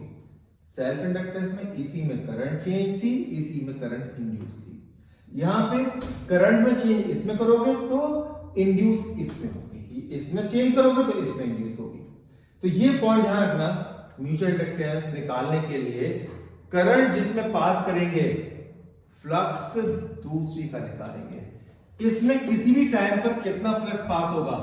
Speaker 1: Self inductance में इसी में करंट चेंज थी, इसी में करंट इंड्यूस थी। यहां पे करंट में चेंज इसमें करोगे तो इंड्यूस इसमें होगी, इसमें चेंज करोगे तो इसमें इंड्यूस होगी। तो ये पॉइंट ध्यान रखना, म्यूचुअल इंडक्टेंस निकालने के लिए करंट जिसमें पास करेंगे फ्लक्स दूसरी का निकालेंगे। इसमें किसी भी टाइम पर कितना फ्लक्स पास होगा,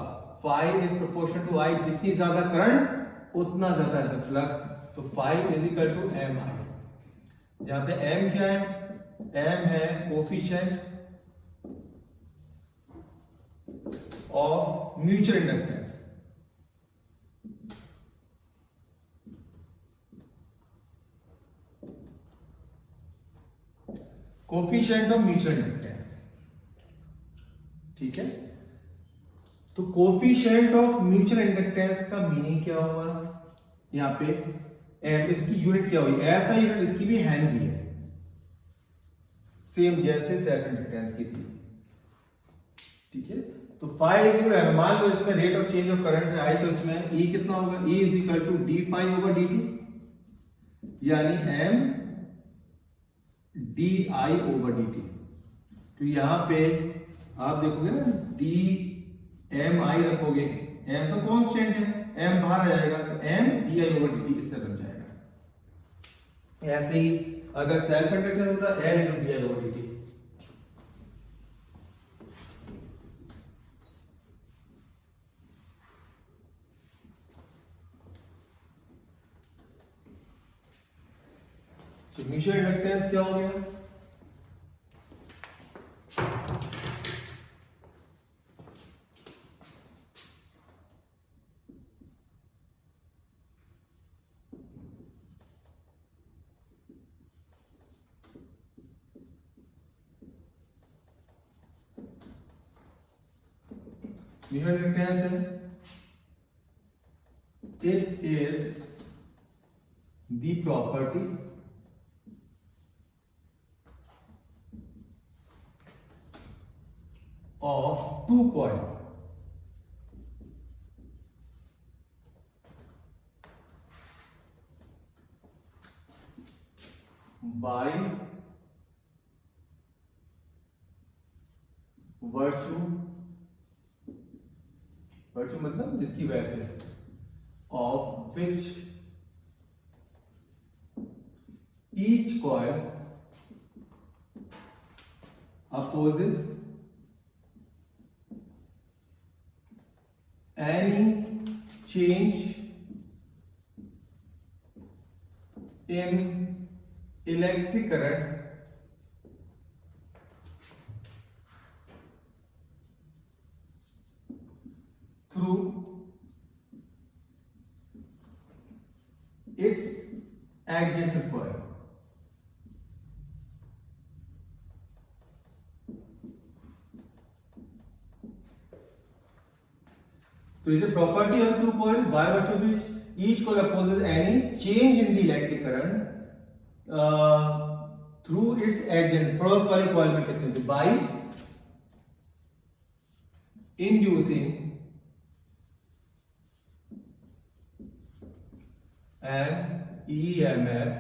Speaker 1: phi is proportional to I, जितनी ज्यादा करंट उतना ज्यादा है फ्लक्स, तो phi is equal to M I. जहां पे एम क्या है? एम है coefficient of mutual inductance. Coefficient of mutual inductance, ठीक है। तो कोफिशिएंट ऑफ म्यूचुअल इंडक्टेंस का मीनिंग क्या हुआ यहाँ पे, इसकी यूनिट क्या हुई, ऐसा यूनिट इसकी भी हेनरी है, सेम जैसे सेल्फ इंडक्टेंस की थी, ठीक है। तो फाई इज इक्वल, मान लो इसमें rate of change of current है आई, तो इसमें ई कितना होगा, E is equal to D phi over D T, यानी M D I over D T. तो यहां पे आप देखोगे ना, डी एम आई रखोगे, एम तो कांस्टेंट है, एम बाहर आ जाएगा, तो M D I over D T इससे बन जाएगा। ऐसे ही अगर सेल्फ इंडक्टेंस होता L into D I over D T. तो म्यूचुअल इंडक्टेंस क्या हो गया, म्यूचुअल इंडक्टेंस है, it is the property of two coil by virtue मतलब जिसकी वजह से of which each coil opposes any change in electric current through its adjacent coil। तो it is property of two coil by virtue of which each coil opposes any change in the electric current through its adjacent, पड़ोस वाली coil में कितने थे, by inducing an EMF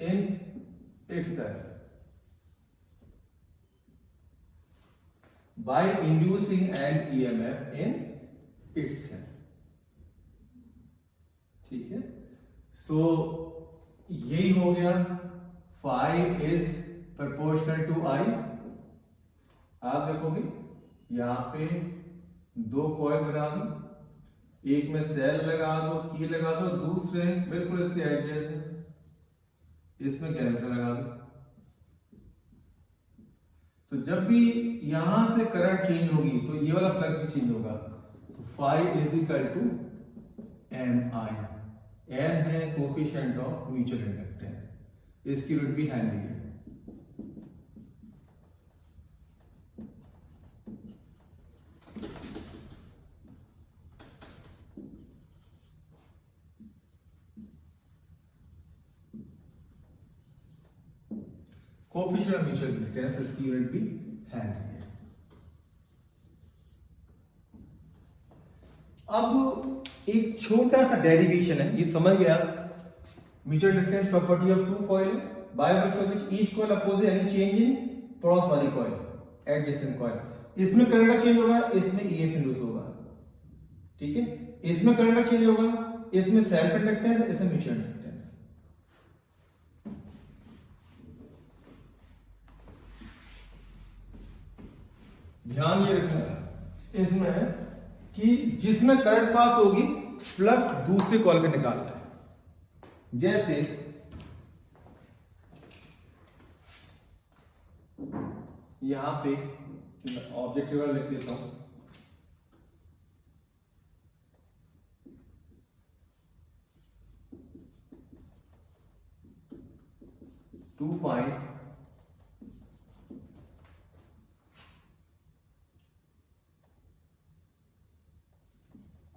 Speaker 1: in itself, by inducing an EMF in itself, ठीक है। सो यही हो गया, phi is proportional to I। आप देखोगे यहां पे दो कॉइल बना दो, एक में सेल लगा दो, की लगा दो, दूसरे बिल्कुल इसके एडजेसेंट इसमें कैरेक्टर लगा दो। तो जब भी यहां से करंट चेंज होगी तो ये वाला फ्लक्स भी चेंज होगा। तो phi is equal to M I, M है कोफिशिएंट ऑफ म्यूचुअल इंडक्टेंस, इसकी यूनिट भी हेनरी है। कोफिशिएंट ऑफ म्यूचुअल इंडक्टेंस, इसकी यूनिट भी हेनरी है। अब एक छोटा सा डेरिवेशन है, ये समझ गया, mutual inductance property of two coil by virtue of which each coil opposes any change in cross वाली कॉइल एडजेसेंट कॉइल। इसमें करंट का चेंज होगा, इसमें ईएफ इंड्यूस होगा, ठीक है। इसमें करंट का चेंज होगा, इसमें सेल्फ इंडक्टेंस, इसमें म्यूचुअल इंडक्टेंस। ध्यान ये रखना इसमें कि जिसमें करंट पास होगी फ्लक्स दूसरे कॉइल पे निकालना है। जैसे यहां पे ऑब्जेक्टिव वाला लिख देता हूं। To find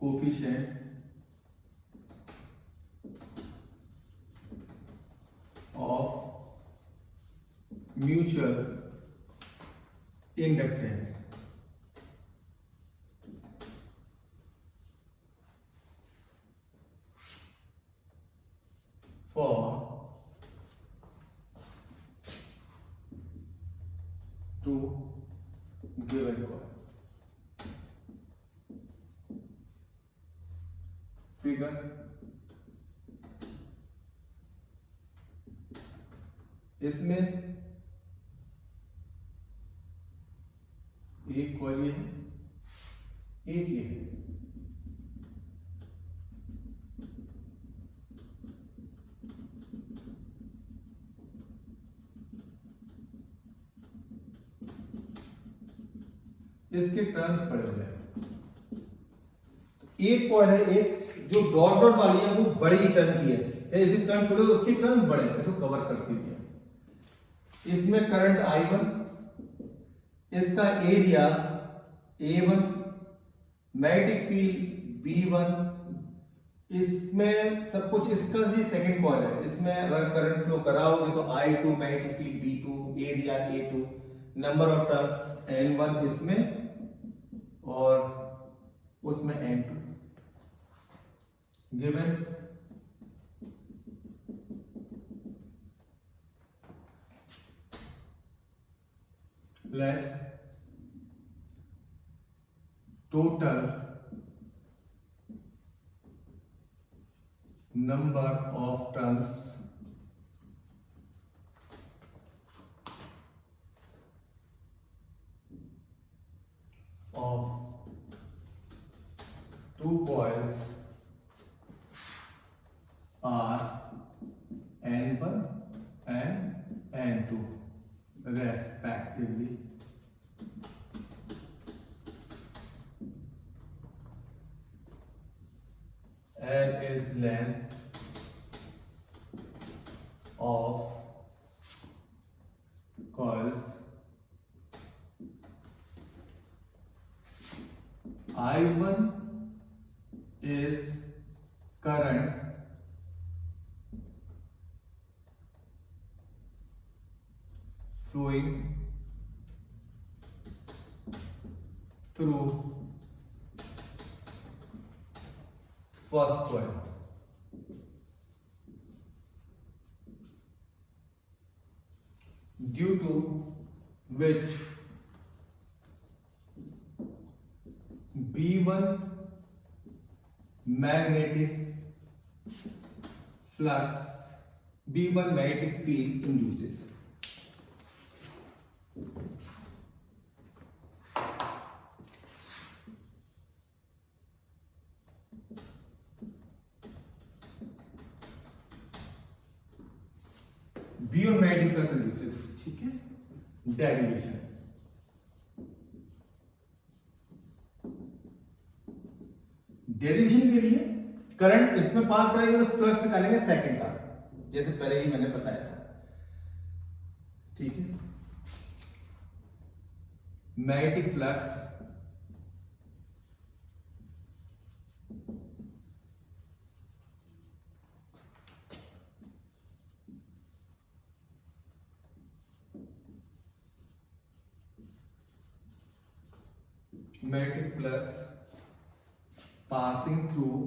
Speaker 1: coefficient of mutual inductance for two given coil. Figure इसमें एक कॉइल ये है, एक ये है। इसके टर्न्स पड़े हुए हैं। एक कॉइल है, एक जो डॉट डॉट वाली है वो बड़ी टर्न की है, इसकी टर्न छोटे तो उसकी टर्न बड़े, इसको कवर करती हुई है। इसमें करंट I1, इसका area A1, magnetic field B1, इसमें सब कुछ, इसका जी सेकंड कॉइल है, इसमें अगर करंट फ्लो कराओगे तो I2, magnetic field B2, area A2, number of turns N1 इसमें और उसमें N2 given. Let total number of turns of two coils are N1 and N2 respectively. L is length of coils. I1 is current flowing through first coil. Due to which B1 magnetic flux, B1 magnetic field induces. B1 magnetic flux induces, ठीक है, derivation. Derivation के लिए current इसमें पास करेंगे तो flux निकालेंगे second का, जैसे पहले ही मैंने बताया था, ठीक है। Magnetic flux magnetic flux passing through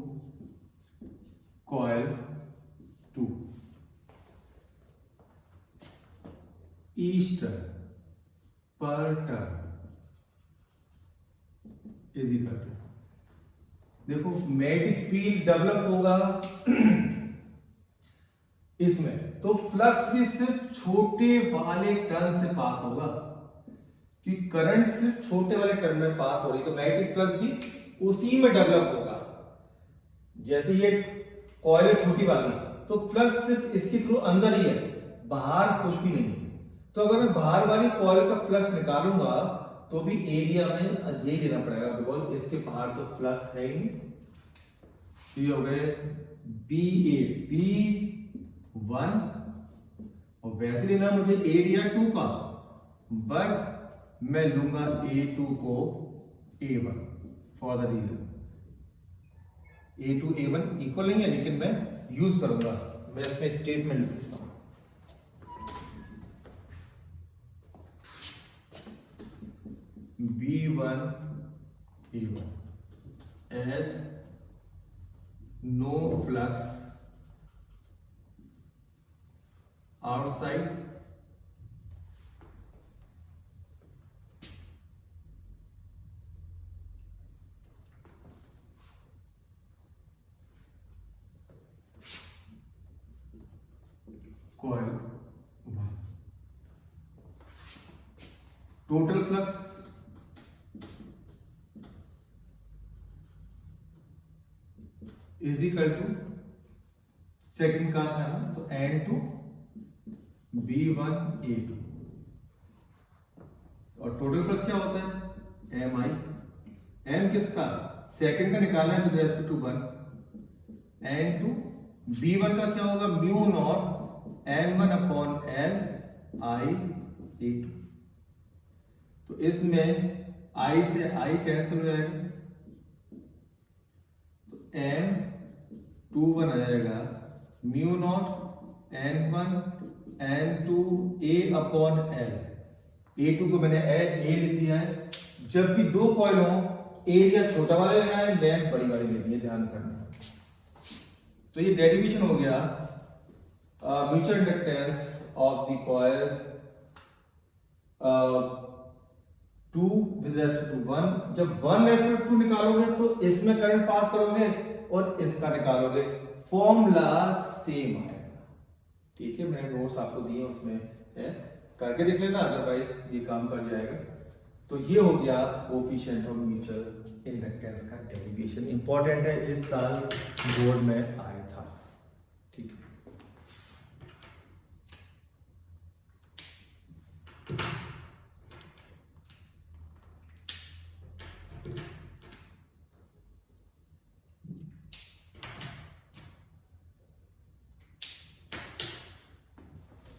Speaker 1: coil 2, each turn per turn is equal to, देखो मैग्नेटिक फील्ड डेवलप होगा इसमें, तो फ्लक्स भी सिर्फ छोटे वाले टर्न से पास होगा, कि करंट सिर्फ छोटे वाले टर्न में पास हो रही, तो मैग्नेटिक फ्लक्स भी उसी में डेवलप होगा। जैसे ये कॉइल है छोटी वाली, तो फ्लक्स सिर्फ इसके थ्रू अंदर ही है, बाहर कुछ भी नहीं है। तो अगर मैं बाहर वाली कॉइल का फ्लक्स निकालूंगा तो भी एरिया में यही लेना पड़ेगा, बिकॉज इसके बाहर तो फ्लक्स है ही नहीं। ये हो गए B1 और वैसे लेना मुझे एरिया 2 का, बट मैं लूंगा A2 को A1 for the reason A2 A1 equal नहीं है, लेकिन मैं यूज करूंगा, मैं इसमें स्टेटमेंट लिखता हूं। B1 A1 as no flux outside coil 1. Total flux is equal to second का था ना, तो N2 B1 A2 और टोटल फ्लक्स क्या होता है MI। M किसका, सेकंड का निकालना है with respect to 1। N2 B1 का क्या होगा, mu naught N1 upon L I A2। तो इसमें I से I कैंसिल हो जाएगा, तो N21 आ जाएगा mu not N1 N2 A upon L। A2 को मैंने A लिख दिया है। जब भी दो कॉइल हो, एरिया छोटा वाला लेना है, लेंथ बड़ी वाली लेनी है, ध्यान करना। तो ये डेरिवेशन हो गया mutual inductance of the coils 2 with respect to 1। जब 1 रेस्पेक्ट टू निकालोगे तो इसमें करंट पास करोगे और इसका निकालोगे, फॉर्मूला सेम आएगा। ठीक है, मैंने नोट्स आपको दिए, उसमें है, करके देख लेना, अदरवाइज ये काम कर जाएगा। तो ये हो गया कोएफिशिएंट ऑफ म्यूचुअल इंडक्टेंस का डेरिवेशन, इंपॉर्टेंट है, इस साल बोर्ड में आया था। ठीक है,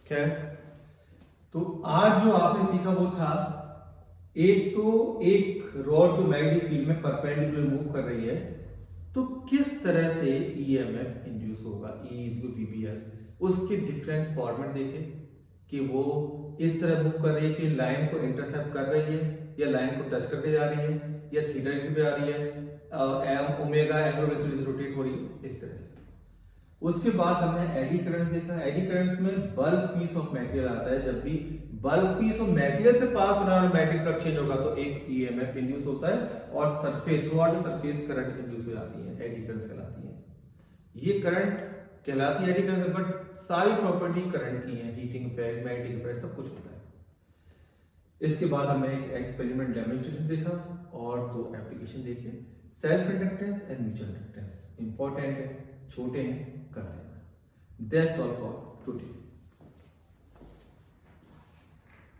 Speaker 1: खैर, तो आज जो आपने सीखा वो था, एक तो एक रॉड जो मैग्नेटिक फील्ड में परपेंडिकुलर मूव कर रही है, तो किस तरह से ईएमएफ इंड्यूस होगा, E=VBL। उसके डिफरेंट फॉर्मेट देखे कि वो इस तरह मूव कर रही है कि लाइन को इंटरसेप्ट कर रही है, या लाइन को टच करके जा रही है, या थीटा डिग्री पे आ रही है, ओमेगा एंगुलर वेलोसिटी रोटेट हो रही है, इस तरह से। उसके बाद हमने एडी करंट देखा। एडी करंट्स में बल्क पीस ऑफ मटेरियल आता है। जब भी बल्क पीस ऑफ मटेरियल से पास होना और मैग्नेटिक फ्लक्स चेंज होगा तो एक ईएमएफ इंड्यूस होता है और surface through out the surface current induce हो जाती है, एडी करंट्स कहलाती है। ये करंट कहलाती है एडी करंट, बट सारी प्रॉपर्टी करंट की है, हीटिंग इफेक्ट, मैग्नेटिक इफेक्ट, सब कुछ होता है। इसके बाद हमने एक एक्सपेरिमेंट डेमोंस्ट्रेशन देखा और दो एप्लीकेशन देखे। Self inductance and mutual inductance important है, छोटे हैं, कर लेना। That's all for today.